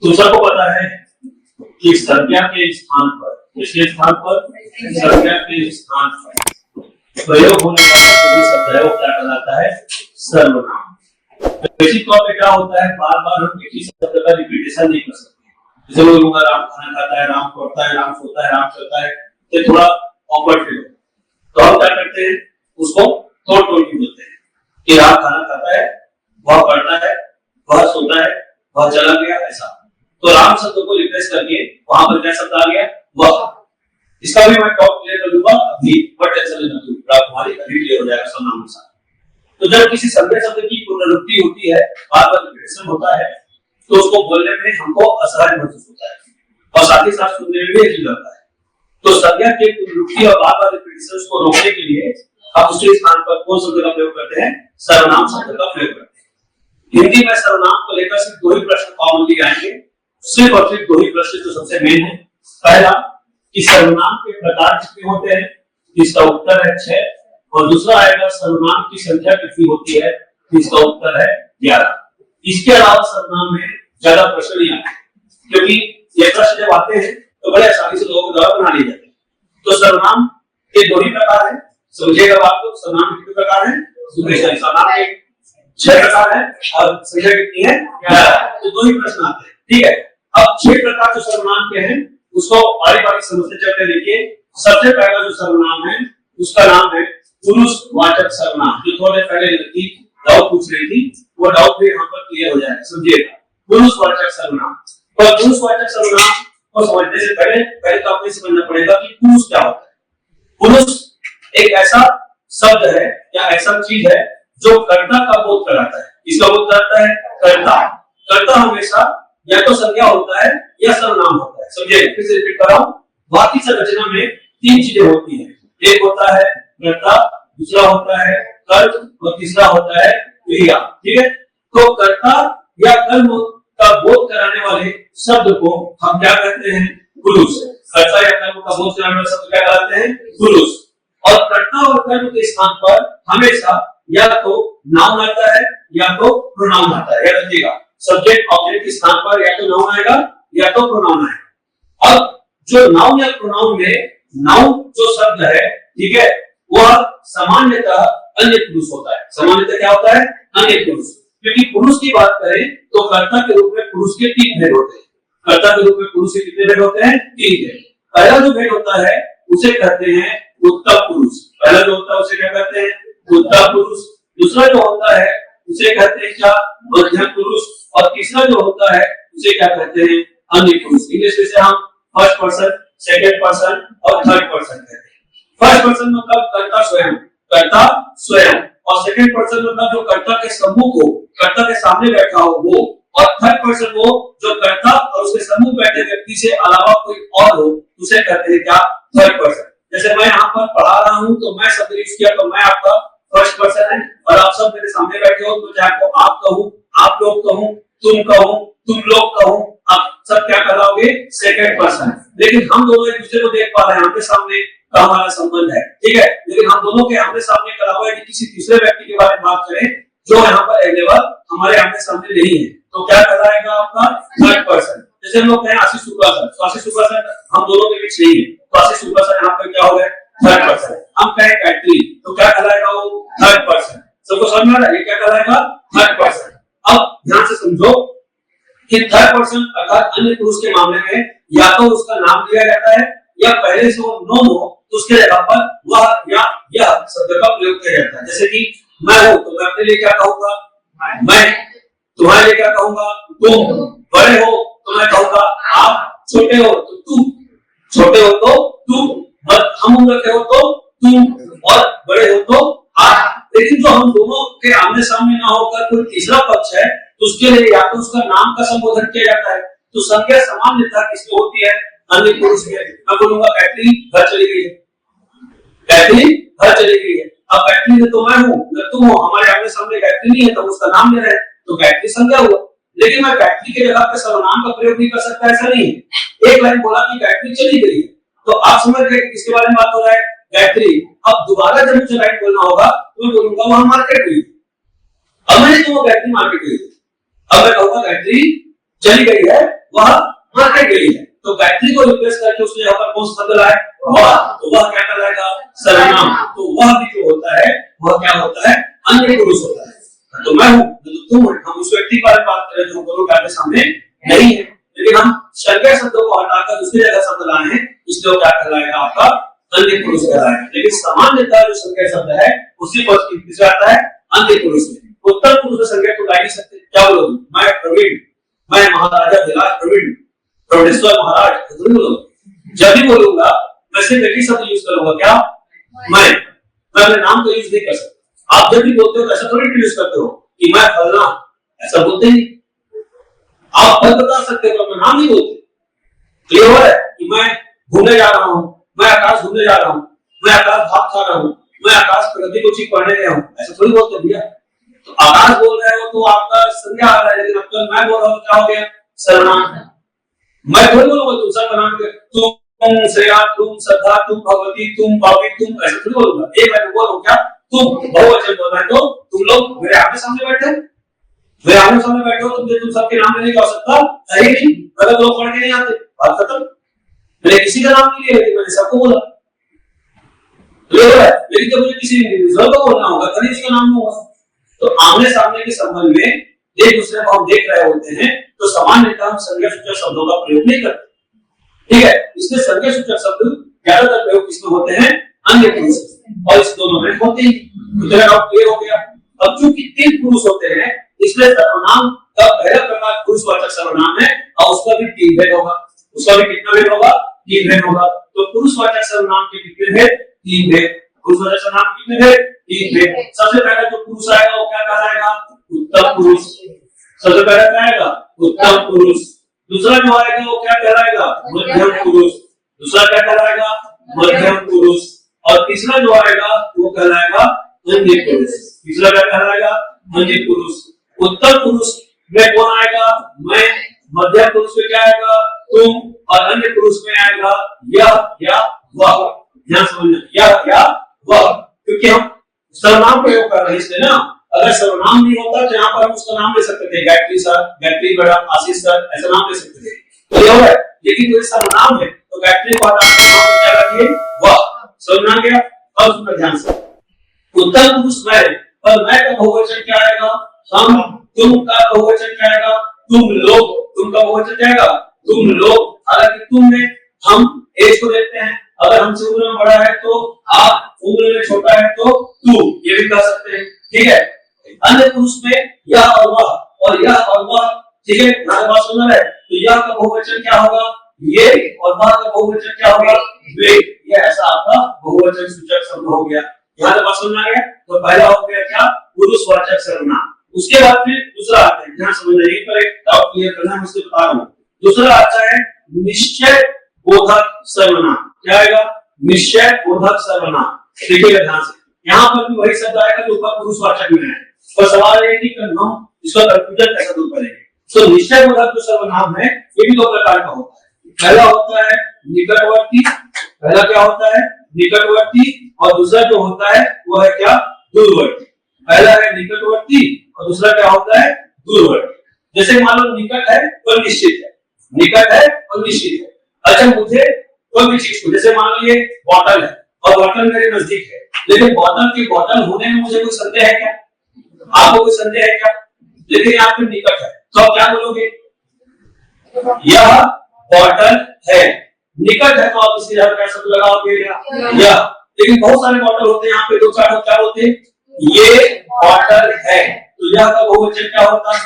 तुम सबको पता है कि संज्ञा के स्थान पर, किसके स्थान पर, संज्ञा के स्थान पर प्रयोग होने वाला कोई शब्द है वो क्या कहलाता है, सर्वनाम। बेसिक तौर पे क्या होता है, बार बार हम एक ही शब्द का रिपीटेशन नहीं कर सकते। जैसे लोग बोलूंगा राम खाना खाता है, राम पढ़ता है, राम सोता है, राम चलता है, तो थोड़ा ऑकवर्ड फील होता है। तो हम क्या करते हैं, उसको तोड़ तोड़ के बोलते हैं कि राम खाना खाता है, वह पढ़ता है, वह सोता है, वह चला गया, ऐसा। तो राम शब्द को रिप्लेस करके वहां पर क्या शब्द आ गया, वह। इसका भी मैं टॉप क्लियर कर दूंगा अभी, बट टेंशन लेना क्यों, तुम्हारी अभी क्लियर हो जाएगा सर्वनाम के साथ। तो जब किसी संज्ञा शब्द की पुनरावृत्ति होती है, बार बार रिपीटेशन होता है, तो उसको बोलने में हमको असहज महसूस होता है और साथ ही साथ सुनने में भी अजीब लगता है। तो संज्ञा के पुनरावृत्ति और बार बार रिपीटेशन को रोकने के लिए आप उसके स्थान पर कौन शब्द का प्रयोग करते हैं, सर्वनाम शब्द का प्रयोग करते हैं। हिंदी में सर्वनाम को लेकर सिर्फ दो ही प्रश्न कॉमनली आएंगे, सिर्फ और सिर्फ दो ही प्रश्न जो सबसे मेन है। पहला कि सर्वनाम के प्रकार कितने होते हैं, इसका उत्तर है 6, और दूसरा आएगा सर्वनाम की संख्या कितनी होती है, इसका उत्तर है 11। इसके अलावा सर्वनाम में ज्यादा प्रश्न नहीं आते, क्योंकि ये प्रश्न जब आते हैं तो बड़े आसानी से लोगों को जवाब बना लिए जाते हैं। तो सर्वनाम के दो ही प्रकार है, समझिएगा बात को। सर्वनाम कितने प्रकार है, सर्वनाम के 6 प्रकार है और संख्या कितनी है, 11। तो दो ही प्रश्न आते हैं, ठीक है। अब 6 प्रकार जो सर्वनाम के हैं उसको बारी बारी समझते चलते देखिए। सबसे पहला जो सर्वनाम है उसका नाम है पुरुषवाचक सर्वनाम, जो थोड़े पहले लड़की डाउट पूछ रही थी, वो डाउट भी यहाँ पर क्लियर हो जाएगा, समझिएगा। पुरुषवाचक सर्वनाम, और पुरुषवाचक सर्वनाम को समझने से पहले तो आपको समझना पड़ेगा कि पुरुष क्या होता है। पुरुष एक ऐसा शब्द है या ऐसा चीज है जो कर्ता का बोध कराता है। इसका बोध कराता है कर्ता। कर्ता हमेशा या तो संज्ञा होता है या सर्वनाम होता है, समझिए। फिर से रिपीट कर रहा हूं, वाक्य संरचना में 3 चीजें होती हैं। एक होता है कर्ता, दूसरा होता है कर्म और तीसरा होता है क्रिया, ठीक है। तो कर्ता या कर्म का बोध कराने वाले शब्द को हम क्या कहते हैं, पुरुष। कर्ता या कर्म का बोध कराने वाले शब्द क्या कहते हैं, पुरुष। और कर्ता और कर्म के स्थान पर हमेशा या तो नाउन आता है या तो प्रोनाउन आता है, याद रखिएगा। सब्जेक्ट ऑब्जेक्ट के स्थान पर या तो नाउन आएगा या तो प्रोनाउन आएगा। अब जो नाउन या प्रोनाउन में नाउन जो शब्द है, ठीक है, वह सामान्यतः अन्य पुरुष होता है। सामान्यतः क्या होता है, अन्य पुरुष। क्योंकि पुरुष की बात करें तो कर्ता के रूप में पुरुष के 3 भेद होते हैं। कर्ता के रूप में पुरुष के कितने भेद होते हैं, 3 भेद। पहला जो भेद होता है उसे कहते हैं उत्तम पुरुष। पहला जो होता है उसे क्या कहते हैं, उत्तम पुरुष। दूसरा जो होता है उसे कहते हैं क्या, मध्यम पुरुष। और तीसरा जो होता है उसे क्या कहते हैं, अन्य पुरुष। इंग्लिश में से हम फर्स्ट पर्सन, सेकंड पर्सन और थर्ड पर्सन कहते हैं। फर्स्ट पर्सन मतलब कर्ता स्वयं, कर्ता स्वयं। और सेकंड पर्सन मतलब जो कर्ता के सम्मुख हो, कर्ता के सामने बैठा हो वो। और थर्ड पर्सन वो जो कर्ता और उसके सम्मुख बैठे व्यक्ति से अलावा कोई और हो, उसे कहते हैं क्या, थर्ड पर्सन। जैसे मैं यहाँ पर पढ़ा रहा हूँ तो मैं शब्द यूज किया तो मैं आपका फर्स्ट पर्सन है, और आप सब मेरे सामने बैठे हो तो चाहे आपको आप कहूँ, आप लोग कहूँ, तुम कहूँ, तुम लोग कहूँ, आप सब क्या कहलाओगे, सेकंड पर्सन। लेकिन हम दोनों एक दूसरे को देख पा रहे हैं, आमने सामने का हमारा संबंध है, ठीक है। लेकिन हम दोनों के आमने सामने करा हुआ है कि किसी तीसरे व्यक्ति के बारे में बात करें जो यहाँ पर अवेलेबल हमारे आमने सामने नहीं है, तो क्या कहलाएगा आपका, थर्ड पर्सन। जैसे हम लोग कहें आशीष शुक्ला सर, तो आशीष शुक्ला सर हम दोनों के बीच नहीं है, तो आशीष शुक्ला सर यहाँ पर क्या हो गए, थर्ड पर्सन। हम कहें गायत्री तो क्या कहलाएगा वो, थर्ड पर्सन। सबको समझ में आ रहा है, क्या कहलाएगा, थर्ड पर्सन। अब ध्यान से समझो कि थर्ड पर्सन अर्थात अन्य पुरुष के मामले में या तो उसका नाम दिया जाता है या पहले से वो नोन हो तो उसके जगह पर वह या यह शब्द का प्रयोग किया जाता है। जैसे कि मैं हूं तो मैं अपने लिए क्या कहूंगा, मैं। तुम्हारे लिए क्या कहूंगा, तुम। बड़े हो तो मैं कहूंगा आप। छोटे हो तो तुम। छोटे हो तो तुम, हम उम्र के हो तो तुम, और बड़े हो तो आप। लेकिन जो हम दोनों के आमने सामने ना होकर कोई तीसरा पक्ष है तो उसके लिए या तो उसका नाम का संबोधन किया जाता है। तो संज्ञा सामान्यतः किसमें होती है, अन्य पुरुष में। मैं बोलूंगा गायत्री घर चली गई है, गायत्री घर चली गई है। अब गायत्री ने तो मैं हूँ न तुम हो, हमारे आमने सामने गायत्री नहीं है तो उसका नाम ले रहे हैं तो गायत्री संज्ञा हुआ। लेकिन मैं गायत्री के जगह पे सर्वनाम का प्रयोग नहीं कर सकता, ऐसा नहीं है। एक लाइन बोला कि गायत्री चली गई है तो आप समझ गए किसके बारे में बात हो रहा है, गायत्री। अब दोबारा जब मुझे लाइन बोलना होगा तो मैं बोलूंगा वहां मार्केट गई। अब मैंने तो वो गायत्री मार्केट गई, अब मैं कहूंगा गायत्री चली गई है, वह मारने के लिए है। तो गायत्री को रिप्लेस करके उसने यहाँ पर कौन सा शब्द लाया वह, तो वह क्या कहलाएगा सर्वनाम। तो वह भी जो होता है वह क्या होता है अन्य पुरुष होता है। तो मैं हूँ तो तुम हो, हम उस व्यक्ति पर बात करें जो दोनों के सामने नहीं है, लेकिन हम संज्ञा शब्दों को हटाकर दूसरी जगह शब्द लाए हैं, इसलिए क्या कहलाएगा आपका अन्य पुरुष कहलाएगा। लेकिन सामान्यतः जो संज्ञा शब्द है उसी पद की किस आता है अन्य पुरुष में। उत्तर पुरुष में संज्ञा को ला नहीं सकते। क्या बोलोगे मैं प्रवीण, मैं महाराजा विलास प्रवीण, प्रोफेसर महाराज जब भी बोलूंगा मैं सिर्फ एक ही शब्द यूज करूंगा क्या मैं अपने नाम को यूज नहीं कर सकता। आप जब भी बोलते हो ऐसा थोड़ी यूज करते हो कि मैं फलना, ऐसा बोलते नहीं। आप फल बता सकते हो अपना नाम नहीं बोलते। क्लियर है कि मैं घूमने जा रहा हूँ, मैं आकाश घूमने जा रहा हूँ, मैं आकाश भाग खा रहा हूँ, मैं आकाश प्रगति को ठीक पढ़ने गया हूँ, ऐसा थोड़ी बोलते भैया। तो आकाश बोल रहे हो तो आपका संज्ञा आ रहा है, लेकिन अब तो मैं बोल रहा हूँ क्या हो गया सर्वनाम। मैं थोड़ी बोलूंगा तुम सर्वनाम के तुम श्रेया तुम श्रद्धा तुम भगवती तुम भाभी तुम, ऐसा थोड़ी बोलूंगा। एक मैं बोल रहा हूँ क्या तुम बहुवचन बोल रहे हो, तो तुम लोग मेरे आमने सामने बैठे, मेरे आमने सामने बैठे हो, तुम सबके नाम लेने की आवश्यकता है ही नहीं। अगर लोग पढ़ के नहीं आते बात खत्म। मैंने किसी का नाम नहीं लिया, मैंने सबको बोला। लेकिन जब मुझे किसी इंडिविजुअल को बोलना होगा तभी उसका नाम होगा। तो आमने सामने के संबंध में एक दूसरे को हम देख रहे होते हैं तो सामान्यतः हम संज्ञा सूचक शब्दों का प्रयोग नहीं करते, ठीक है। इसलिए संज्ञा सूचक शब्द ज्यादातर प्रयोग किसमें होते हैं अन्य पुरुष, और इस दोनों में होते ही। तो क्लियर हो गया। अब चूंकि 3 पुरुष होते हैं इसलिए सर्वनाम का पहला प्रकार पुरुषवाचक सर्वनाम है और उसका भी 3 भेद होगा। उसका भी कितना भेद होगा 3 भेद होगा। तो पुरुषवाचक सर्वनाम के कितने भेद 3 भेद। पुरुषवाचक सर्वनाम कितने भेद 3 भेद। सबसे पहले जो पुरुष आएगा वो क्या कहलाएगा उत्तम पुरुष। सबसे पहले क्या आएगा उत्तम पुरुष। दूसरा जो आएगा वो क्या कहलाएगा मध्यम पुरुष। दूसरा क्या कहलाएगा मध्यम पुरुष। और तीसरा जो आएगा वो कहलाएगा अन्य पुरुष। तीसरा क्या कहलाएगा अन्य पुरुष। उत्तम पुरुष में कौन आएगा मैं, मध्यम पुरुष में क्या आएगा तुम, और अन्य पुरुष में आएगा यह या वह। ध्यान समझना यह या वह, क्योंकि हम सर्वनाम प्रयोग कर रहे हैं इसलिए ना। अगर सर्वनाम नहीं होता तो यहाँ पर हम उसका नाम ले सकते थे गायत्री सर, गायत्री मैडम, आशीष सर, ऐसा नाम ले सकते थे, तो यह है। लेकिन जो सर्वनाम है तो गायत्री को हटा के क्या रखिए वह। समझना गया। अब सुनो ध्यान से। उत्तम पुरुष मैं, और मैं का बहुवचन क्या आएगा हम, तुम का बहुवचन क्या आएगा तुम लोग, तुम का बहुवचन क्या आएगा तुम लोग। हालांकि तुम में हम एज को देखते हैं, अगर हमसे उम्र में बड़ा है तो आप, उम्र में छोटा है तो तू, ये भी कह सकते हैं, ठीक है। अन्य पुरुष में यह और वह, और यह और वह, ठीक है। बात सुन रहे हैं तो यह का बहुवचन क्या होगा ये, और वह का बहुवचन क्या होगा वे। ये ऐसा आपका बहुवचन सूचक शब्द हो गया। यहाँ बात समझ आ गया। तो पहला हो गया क्या पुरुषवाचक सर्वनाम। उसके बाद फिर दूसरा आता है, ध्यान समझना, यहीं पर एक डाउट क्लियर करना है, मुझसे बता रहा हूँ। दूसरा आता है निश्चय बोधक सर्वनाम। क्या आएगा निश्चय बोधक सर्वनाम। देखिएगा ध्यान से, यहाँ पर भी वही शब्द आएगा जो ऊपर पुरुषवाचक में है। और सवाल है कि हम इसका कंफ्यूजन कैसे दूर करेंगे। तो निश्चय बोधक जो सर्वनाम है ये भी 2 प्रकार का होता है। पहला होता है निकटवर्ती, पहला क्या होता है निकटवर्ती, और दूसरा जो होता है वो है क्या दूरवर्ती। पहला है निकटवर्ती और दूसरा क्या होता है दूरवर्ती। जैसे मान लो निकट है और निश्चित है, निकट है और निश्चित है। अच्छा मुझे कोई भी चीज को, जैसे मान लो ये बॉटल है और बॉटल मेरे नजदीक है, लेकिन बॉटल की बॉटल होने में मुझे कोई संदेह है क्या, आपको कोई संदेह है क्या। लेकिन यहाँ पे निकट है तो आप क्या बोलोगे यह बॉटल है। निकट है तो आप इसके जगह क्या शब्द लगाओगे यह। लेकिन बहुत सारे बॉटल होते हैं यहाँ पे 2-4 क्या होते हैं ये बॉटल है, तो यह का बहुवचन क्या होता है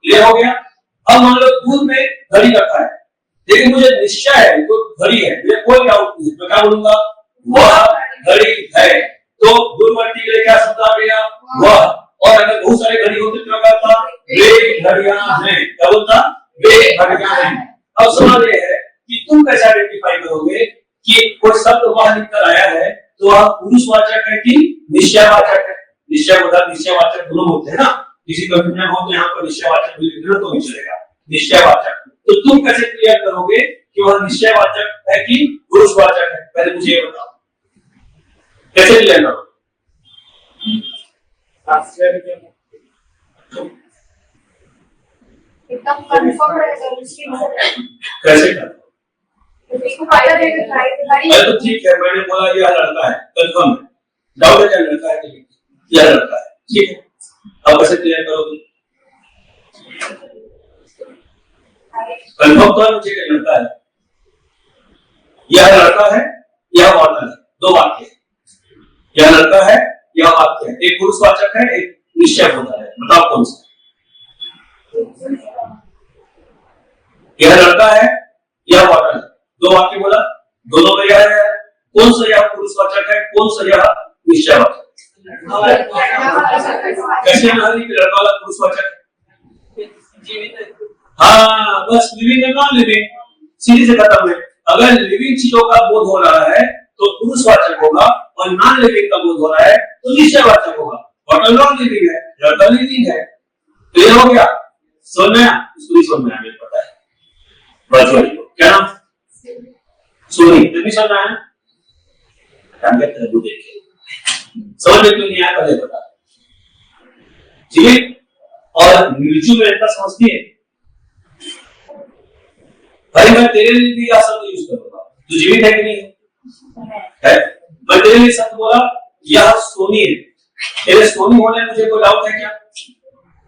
ये हो गया। अब मान लो दूध में घड़ी रखा है, लेकिन मुझे निश्चय है तो घड़ी है, मुझे कोई डाउट नहीं, मैं क्या बोलूंगा वह घड़ी है। तो दूरवर्ती के लिए क्या शब्द आ गया वह। और अगर बहुत सारे घड़ी होते तो क्या था वे घड़ियां हैं। क्या बोलता वे घड़ियां हैं। अब सवाल ये है कि तुम कैसे आइडेंटिफाई करोगे कि कोई शब्द वह लिखकर आया है तो वह पुरुषवाचक है कि निश्चयवाचक है। निश्चयवाचक निश्चयवाचक दोनों होते हैं ना, किसी कंफ्यूजन हो तो यहाँ पर निश्चयवाचक भी लिखना तो नहीं चलेगा निश्चयवाचक। तो तुम कैसे क्लियर करोगे कि वह निश्चयवाचक है कि पुरुषवाचक है, पहले मुझे ये बताओ कैसे क्लियर करोगे। एकदम कंफर्म रहेगा उसकी कैसे करते हो? तो ठीक है, मैंने बोला यह लड़का है, कंफर्म है, डाउट है क्या लड़का है कि यह लड़का है, ठीक है, अब कैसे क्लियर करोगे? कंफर्म तो मुझे क्या लड़का है, यह लड़का है, यह वाटर है, दो वाक्य है, यह लड़का है, यह वाक्य है, एक पुरुषवाचक है, एक निश्चय होता है, बताओ कौन सा? यह लड़का है, यह वाटर है, दो वाक्य बोला, दोनों में यह है, कौन सा यह पुरुषवाचक है, कौन सा यह निश्चयवाचक? कैसे नारी की लड़का वाला पुरुषवाचक है? हाँ, बस लिविंग है, नॉन लिविंग, सीधी से खत्म है। अगर लिविंग चीजों का बोध हो रहा है तो पुरुषवाचक होगा, और नॉन लिविंग का बोध हो रहा है तो निश्चयवाचक होगा। वाटर नॉन लिविंग है, लड़का लिविंग है, क्लियर हो गया? समझ में आया? इसको भी समझ में आया, मुझे पता है। बस वही क्या नाम? सोनी, तुम्हें समझ आया? देखिए समझ में क्यों नहीं आया पहले बता, ठीक? और निर्जीव में इतना समझती है भाई, मैं तेरे लिए भी यह शब्द यूज करूंगा, तू जीवित है कि नहीं है? मैं तेरे लिए शब्द बोला यह सोनी है, तेरे सोनी होने में मुझे कोई डाउट है क्या?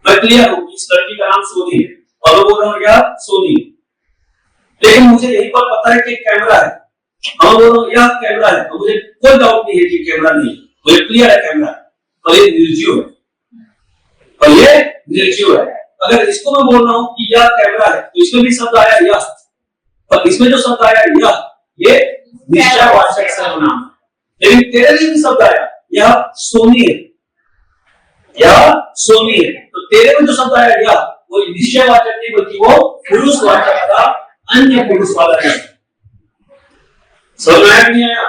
मैं क्लियर हूं इस लड़की का नाम सोनी है और मैं बोल रहा हूं यह सोनी है, लेकिन मुझे यही पर पता है कि कैमरा है, हम बोल रहा हूं यह कैमरा है, तो मुझे कोई डाउट नहीं है कि कैमरा नहीं है, मुझे क्लियर है कैमरा, और ये निर्जीव है, और ये निर्जीव है। अगर इसको मैं बोल रहा हूं कि यह कैमरा है तो इसमें भी शब्द आया यह, और इसमें जो शब्द आया यह, ये निश्चयवाचक सर्वनाम, लेकिन तेरे लिए भी शब्द आया यह सोनी है, यह सोनी है, तो तेरे में जो शब्द आया यह, वो निश्चयवाचक नहीं बल्कि वो पुरुषवाचक का अन्य पुरुष वाला है। समझ में आया नहीं आया?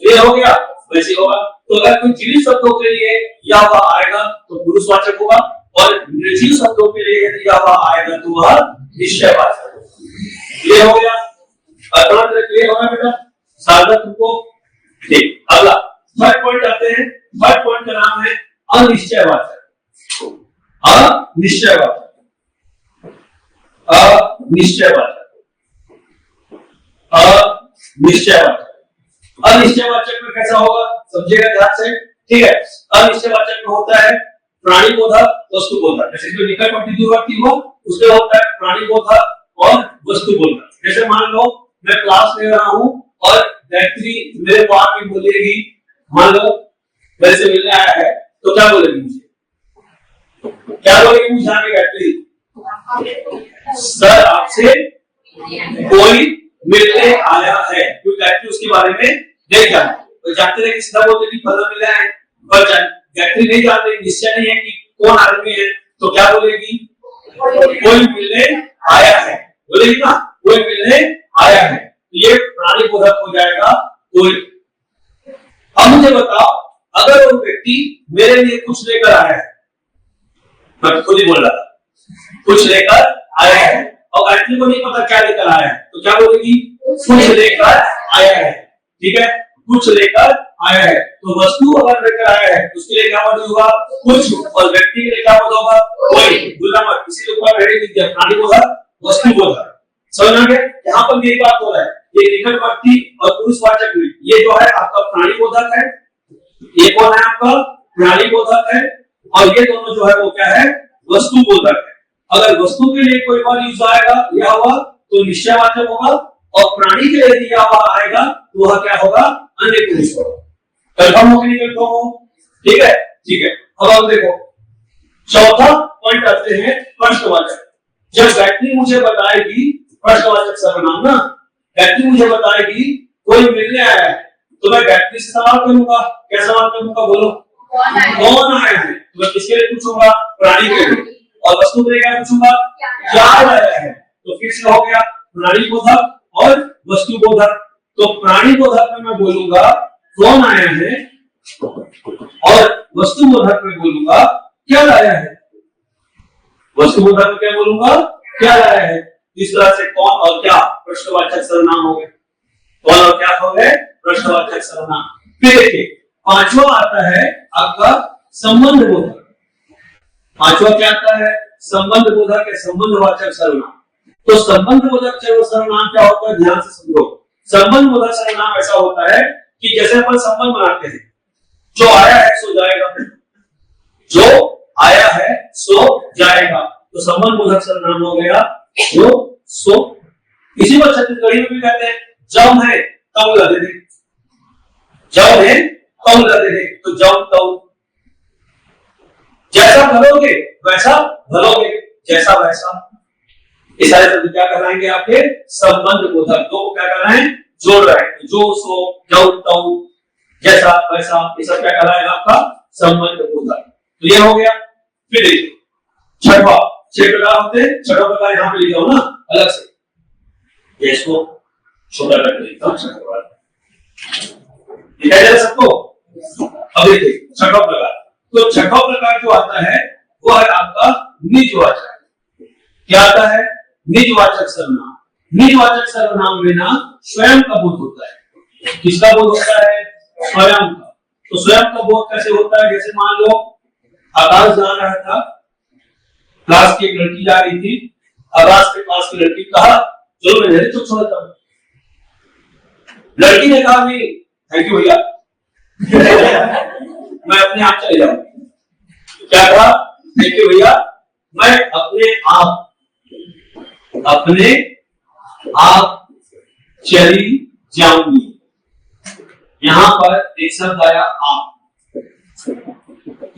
ये हो गया, वैसे होगा। तो अगर कोई जीवित शब्दों के लिए यह वह आएगा तो पुरुषवाचक होगा, और निर्जीव शब्दों के लिए यदि यह वह आएगा तो वह निश्चयवाचक होगा। ये हो गया, क्लियर होगा बेटा? साधना तुमको ठीक। अगला थर्ड पॉइंट आते हैं, थर्ड पॉइंट का नाम है अनिश्चयवाचक। अनिश्चयवाचक, अनिश्चयवाचक, अनिश्चयवाचक। अनिश्चयवाचक में कैसा होगा समझिएगा ध्यान से, ठीक है? अनिश्चयवाचक में होता है प्राणी बोधक, वस्तु बोधक। जैसे जो निकट प्रतिद्वंद्वी हुआ उसमें होता है प्राणी बोधक और वस्तु बोधक। जैसे मान लो मैं क्लास ले रहा हूं और गायत्री मेरे को आके बोलेगी, मान लो मेरे से मिलने आया है, तो क्या बोलेगी मुझे? क्या बोलेगी मुझे आके गायत्री? सर आपसे कोई मिलने आया है, क्योंकि गायत्री उसके बारे में नहीं जानती। तो जानते रहे कि सीधा बोलते कि फला मिला है, पर गायत्री नहीं जानते, निश्चय नहीं है कि कौन आदमी है, तो क्या बोलेगी? कोई मिलने आया है, बोलेगी ना, कोई मिलने आया है। तो ये प्राणी बोधक हो जाएगा कोई। अब मुझे बताओ, अगर वो व्यक्ति मेरे लिए कुछ लेकर आया है, मैं खुद ही बोल रहा था, कुछ लेकर आया है, और गायत्री को नहीं पता क्या लेकर आया है, तो क्या बोलेगी? कुछ लेकर आया है, ठीक है? कुछ लेकर आया है। तो वस्तु अगर लेकर आया है तो उसके लिए क्या वर्ड होगा? कुछ, और व्यक्ति के लिए क्या वर्ड होगा? कोई। भूलना मत, इसी के ऊपर हेडिंग लिख दिया, प्राणी बोधक, वस्तु बोधक। समझ में गया? यहाँ पर यही बात हो रहा है, ये निकटवर्ती और पुरुषवाचक में ये जो है आपका प्राणी बोधक है, ये कौन है आपका? प्राणी बोधक है, और ये दोनों जो है वो क्या है? वस्तु बोधक है। अगर वस्तु के लिए कोई वर्ड यूज आएगा या हुआ तो निश्चयवाचक होगा, और प्राणी के लिए यदि या हुआ आएगा तो वह क्या होगा? अन्य पुरुष होगा। कंफर्म हो कि नहीं कंफर्म हो? ठीक है, ठीक है। अब आप देखो चौथा पॉइंट आते हैं प्रश्नवाचक। जब गायत्री मुझे बताएगी, प्रश्नवाचक सर्वनाम ना, गायत्री मुझे बताएगी कोई मिलने आया है, तो मैं गायत्री से सवाल करूंगा। क्या सवाल करूंगा? बोलो, कौन आया है? तो मैं किसके लिए पूछूंगा? प्राणी के लिए। और वस्तु के लिए क्या पूछूंगा? क्या आया है? तो फिर से हो गया प्राणी बोधक और वस्तु बोधक। तो प्राणी बोधक में मैं बोलूंगा कौन आया है, और वस्तु बोधक में बोलूंगा क्या लाया है। वस्तु बोधक में क्या बोलूंगा? क्या लाया है। इस तरह से कौन और क्या प्रश्नवाचक सर्वनाम हो गए। कौन और क्या हो गए? प्रश्नवाचक सर्वनाम। फिर देखिए पांचवा आता है आपका संबंध बोधक। पांचवा क्या आता है? संबंध बोधक है, संबंधवाचक सर्वनाम। तो संबंध बोधक सर्वनाम क्या होता है, ध्यान से समझो। संबंध बोधक सर्वनाम ऐसा होता है कि जैसे अपन संबंध बनाते हैं, जो आया है सो जाएगा, जो आया है सो जाएगा, तो संबंध बोधक सर्वनाम हो गया जो सो। इसी को छत्तीसगढ़ी में भी कहते हैं जब है तब लगे थे, जब है तब लगे थे, तो जब तब। जैसा भरोगे वैसा भरोगे, जैसा वैसा। इस सारे शब्द क्या कहलाएंगे आपके, संबंध बोधक। दो को क्या कहलाएं, जोड़ रहे हैं, जो सो जब तब जैसा वैसा, ये सब क्या कहलाएगा आपका संबंध बोधक। तो ये हो गया। फिर देखिए छठवा, 6 प्रकार होते हैं, छठवा प्रकार यहाँ पे लिखा हो ना अलग से, ये इसको छोटा करके लिखता हूं, छठवा दिखाई दे सबको। अब देखिए छठवा प्रकार, तो छठवा प्रकार जो आता है वो है आपका निजवाचक। क्या आता है, निजवाचक सर्वनाम। निजवाचक सर्वनाम में ना स्वयं का बोध होता है। किसका बोध होता है, स्वयं का। तो स्वयं का बोध कैसे होता है, जैसे मान लो आकाश जा रहा था, क्लास की एक लड़की जा रही थी, आकाश के पास की लड़की कहा चलो मैं तो छोड़ता हूं। लड़की ने कहा नहीं थैंक यू भैया मैं अपने आप चले जाऊंगी। क्या कहा, थैंक यू भैया मैं अपने आप चली जाऊंगी। यहां पर एक शब्द आया आप,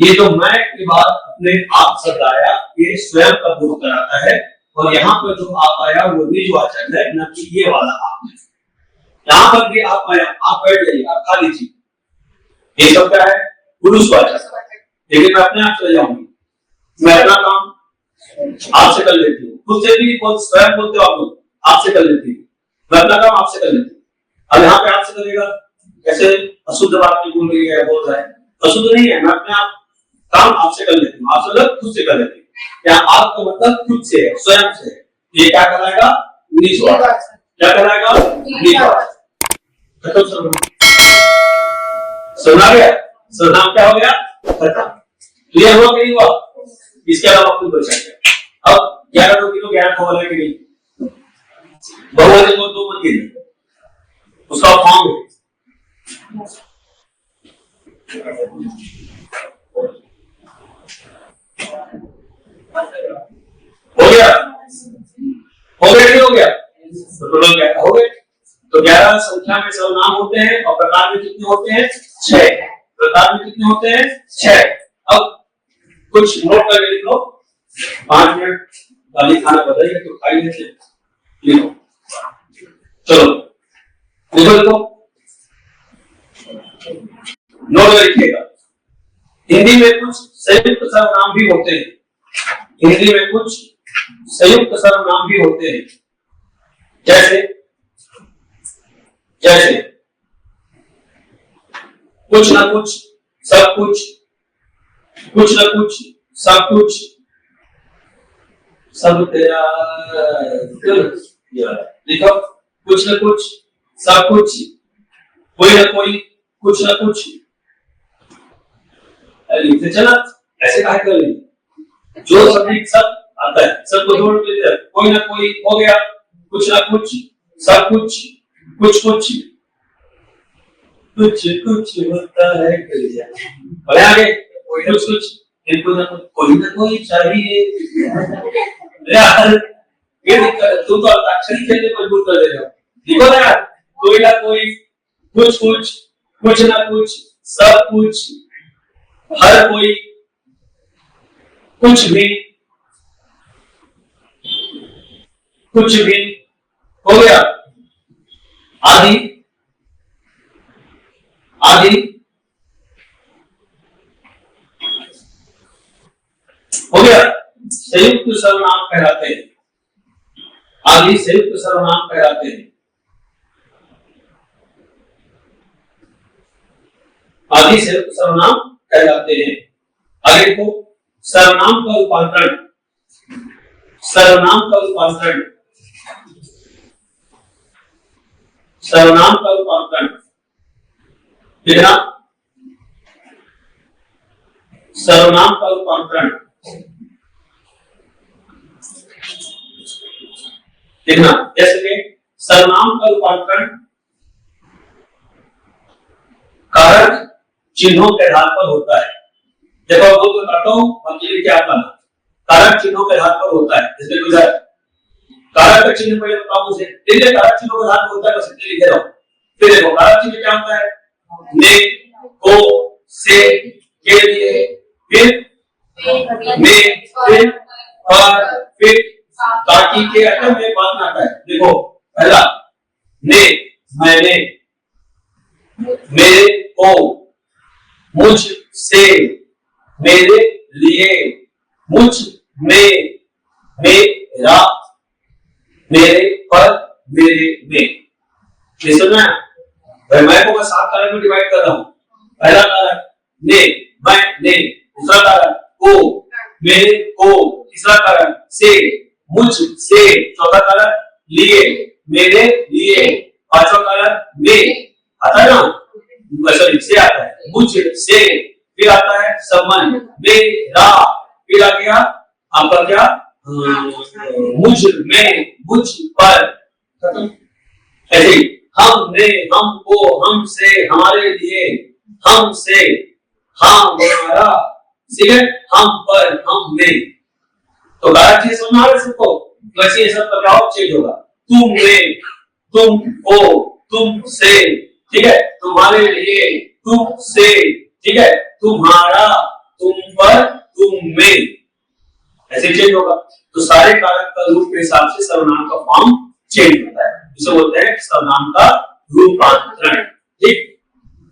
ये जो मैं के बाद अपने आप शब्द आया ये स्वयं का बोध कराता है, और यहाँ पर जो आप आया वो निजवाचक है, न कि ये वाला आप है। यहाँ पर भी आप आया, आप बैठ जाइए, आप खा लीजिए, ये सब क्या है, पुरुषवाचक। लेकिन मैं अपने आप चले जाऊंगी, मैं अपना काम आपसे कर लेती हूँ। खुद से भी स्वयं बोलते हो आप लोग, आपसे कर लेती हूँ, मैं अपना काम आपसे कर लेती हूँ। अब यहाँ पे आपसे करेगा, कैसे अशुद्ध बात नहीं बोल रही है, बोल रहा है, अशुद्ध नहीं है, मैं अपने आप काम आपसे कर लेती हूँ, आपसे मतलब खुद से कर लेती हूँ। यहाँ आप का मतलब खुद से है, स्वयं से है। ये क्या कहलाएगा, निजवाचक। क्या कहलाएगा, निजवाचक। खत्म सुना गया, सर्वनाम क्या हो गया, खत्म। क्लियर हुआ कि नहीं हुआ, इसके अलावा कुछ बचा गया। अब 11 2 किलो 11 का वाला के लिए बहुवचन को 2 मत गिनना, उसका फॉर्म है। हो गया, हो गया नहीं हो गया, तो टोटल क्या हो गए। तो 11 संख्या में सर्वनाम होते हैं, और प्रकार में कितने होते हैं, 6। प्रकार में कितने होते हैं, 6। अब कुछ नोट करके लिख लो, 5 मिनट गाली खाना बताइए तो खाई लेते लिखो, चलो लिखो लिखो, नोट लिखिएगा। हिंदी में कुछ संयुक्त सर्वनाम भी होते हैं, हिंदी में कुछ संयुक्त सर्वनाम भी होते हैं, जैसे जैसे कुछ ना कुछ, सब कुछ, कुछ ना कुछ, सब कुछ, सब तेरा लिखो, कुछ ना कुछ, सब कुछ, कोई ना कोई, कुछ ना कुछ, लिखते चला। ऐसे कहा कर ली, जो सभी सब आता है सबको जोड़ के कोई ना कोई हो गया, कुछ ना कुछ, सब कुछ, कुछ कुछ, कुछ कुछ होता है और आगे कुछ कुछ, इनको ना कोई ना कोई चाहिए यार। ये तुम तो अक्षरी खेलने पर मजबूर कर दे रहे हो, देखो ना यार, कोई ना कोई, कुछ कुछ, कुछ ना कुछ, सब कुछ, हर कोई, कुछ भी, कुछ भी हो गया, आदि आदि हो गया, संयुक्त सर्वनाम कहलाते हैं, आदि संयुक्त सर्वनाम कहलाते हैं, आदि संयुक्त सर्वनाम कहलाते हैं। आगे देखो, सर्वनाम का रूपांतरण, सर्वनाम का रूपांतरण, सर्वनाम का रूपांतरण कितना, सर्वनाम का रूपांतरण, देखना, जैसे कि सर्वनाम का रूपांतरण कारक चिन्हों के आधार पर होता है। देखो बोल के बताता हूं, बाकी क्या आता है, कारक चिन्हों के आधार पर होता है। जैसे गुजर कारक का चिन्ह पहले बताओ मुझे, तेरे कारक चिन्हों के आधार पर होता है, बस इतने लिखे रहो। फिर देखो कारक चिन्ह क्या होता है, ने, को, से, के लिए, फिर में, फिर और फिर ताकि के अटम में बाद में आता है। देखो पहला ने, मैंने, मेरे को, मुझ से, मेरे लिए, मुझ में, मेरा, मेरे पर, मेरे में। ये सुनना भाई, मैं को मैं 7 कारक में डिवाइड कर रहा हूं। पहला कारक ने, मैं ने, दूसरा कारक को, मेरे को, तीसरा कारक से, मुझ से, चौथा कारक लिए, मेरे लिए, पांचवा कारक में आता है ना, सॉरी से आता है, मुझ से, फिर आता है संबंध मेरा, फिर आ गया आपका क्या, मुझ में, मुझ पर, ऐसे हमने, हमको, हमसे, हमारे लिए, हमसे, हमारा, ठीक है, हम पर, हम में। तो कारक चीज समझ आ रहा है सबको, वैसे ये सब का क्या चेंज होगा, तुम में, तुमको, तुमसे, ठीक है, तुम्हारे लिए, तुमसे, ठीक है, तुम्हारा, तुम पर, तुम में, ऐसे चेंज होगा। तो सारे कारक का रूप के हिसाब से सर्वनाम का फॉर्म चेंज होता है, इसे बोलते हैं सर्वनाम का रूपांतरण। ठीक,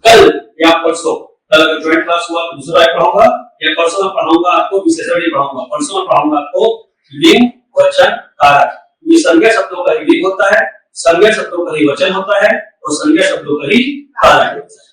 कल या परसों, कल अगर ज्वाइंट क्लास हुआ तो दूसरा पढ़ाऊंगा, या परसों में पढ़ाऊंगा आपको विशेषण ही पढ़ाऊंगा, परसों में पढ़ाऊंगा आपको लिंग, वचन, कारक। ये संज्ञा शब्दों का ही लिंग होता है, संज्ञा शब्दों का ही वचन होता है और संज्ञा शब्दों का ही कारक होता है।